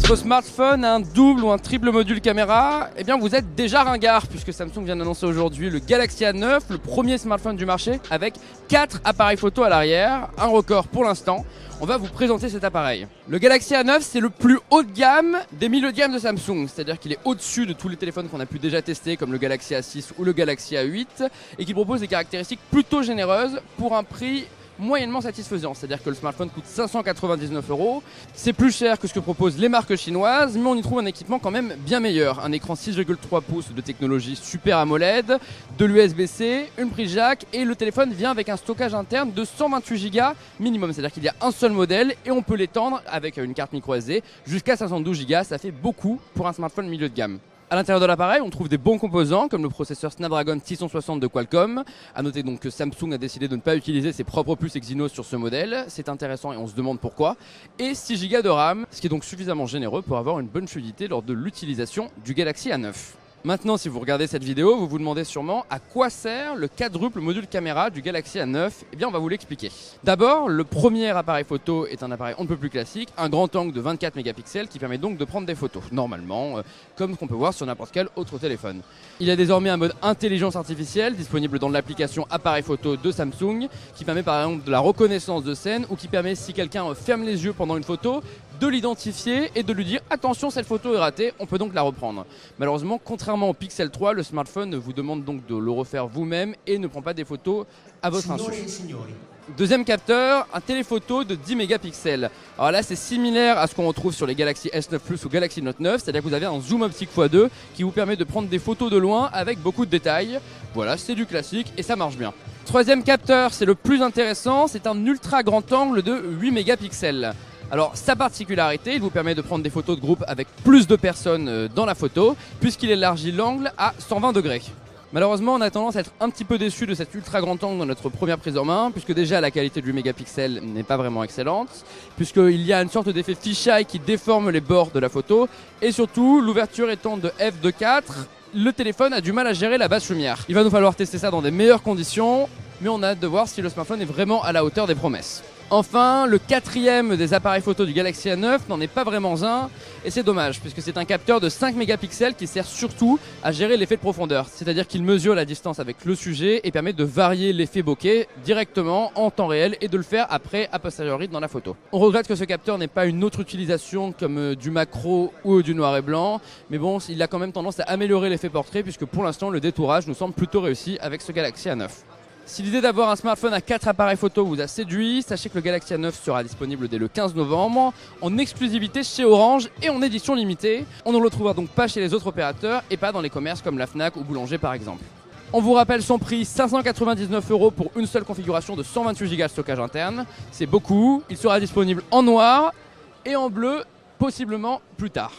Votre smartphone a un double ou un triple module caméra, eh bien vous êtes déjà ringard puisque Samsung vient d'annoncer aujourd'hui le Galaxy A9, le premier smartphone du marché avec 4 appareils photo à l'arrière, un record pour l'instant. On va vous présenter cet appareil. Le Galaxy A9, c'est le plus haut de gamme des milieux de gamme de Samsung, c'est-à-dire qu'il est au-dessus de tous les téléphones qu'on a pu déjà tester comme le Galaxy A6 ou le Galaxy A8 et qui propose des caractéristiques plutôt généreuses pour un prix moyennement satisfaisant, c'est-à-dire que le smartphone coûte 599 €. C'est plus cher que ce que proposent les marques chinoises, mais on y trouve un équipement quand même bien meilleur. Un écran 6,3 pouces de technologie Super AMOLED, de l'USB-C, une prise jack et le téléphone vient avec un stockage interne de 128 Go minimum, c'est-à-dire qu'il y a un seul modèle et on peut l'étendre avec une carte micro SD jusqu'à 512 Go, ça fait beaucoup pour un smartphone milieu de gamme. À l'intérieur de l'appareil, on trouve des bons composants comme le processeur Snapdragon 660 de Qualcomm. A noter donc que Samsung a décidé de ne pas utiliser ses propres puces Exynos sur ce modèle. C'est intéressant et on se demande pourquoi. Et 6 Go de RAM, ce qui est donc suffisamment généreux pour avoir une bonne fluidité lors de l'utilisation du Galaxy A9. Maintenant, si vous regardez cette vidéo, vous vous demandez sûrement à quoi sert le quadruple module caméra du Galaxy A9. Eh bien, on va vous l'expliquer. D'abord, le premier appareil photo est un appareil on ne peut plus classique, un grand angle de 24 mégapixels qui permet donc de prendre des photos, normalement, comme ce qu'on peut voir sur n'importe quel autre téléphone. Il y a désormais un mode intelligence artificielle disponible dans l'application appareil photo de Samsung, qui permet par exemple de la reconnaissance de scène ou qui permet, si quelqu'un ferme les yeux pendant une photo, de l'identifier et de lui dire attention, cette photo est ratée, on peut donc la reprendre. Malheureusement, contrairement au Pixel 3, le smartphone vous demande donc de le refaire vous-même et ne prend pas des photos à votre insu. Deuxième capteur, un téléphoto de 10 mégapixels. Alors là, c'est similaire à ce qu'on retrouve sur les Galaxy S9 Plus ou Galaxy Note 9, c'est-à-dire que vous avez un zoom optique x2 qui vous permet de prendre des photos de loin avec beaucoup de détails. Voilà, c'est du classique et ça marche bien. Troisième capteur, c'est le plus intéressant, c'est un ultra grand angle de 8 mégapixels. Alors sa particularité, il vous permet de prendre des photos de groupe avec plus de personnes dans la photo, puisqu'il élargit l'angle à 120 degrés. Malheureusement, on a tendance à être un petit peu déçu de cet ultra grand angle dans notre première prise en main, puisque déjà la qualité du mégapixel n'est pas vraiment excellente, puisqu'il y a une sorte d'effet fisheye qui déforme les bords de la photo, et surtout, l'ouverture étant de f2.4, le téléphone a du mal à gérer la basse lumière. Il va nous falloir tester ça dans des meilleures conditions, mais on a hâte de voir si le smartphone est vraiment à la hauteur des promesses. Enfin, le quatrième des appareils photo du Galaxy A9 n'en est pas vraiment un, et c'est dommage, puisque c'est un capteur de 5 mégapixels qui sert surtout à gérer l'effet de profondeur, c'est-à-dire qu'il mesure la distance avec le sujet et permet de varier l'effet bokeh directement en temps réel et de le faire après a posteriori dans la photo. On regrette que ce capteur n'ait pas une autre utilisation comme du macro ou du noir et blanc, mais bon, il a quand même tendance à améliorer l'effet portrait, puisque pour l'instant le détourage nous semble plutôt réussi avec ce Galaxy A9. Si l'idée d'avoir un smartphone à 4 appareils photo vous a séduit, sachez que le Galaxy A9 sera disponible dès le 15 novembre en exclusivité chez Orange et en édition limitée. On ne le retrouvera donc pas chez les autres opérateurs et pas dans les commerces comme la Fnac ou Boulanger par exemple. On vous rappelle son prix, 599 € pour une seule configuration de 128 Go de stockage interne. C'est beaucoup, il sera disponible en noir et en bleu, possiblement plus tard.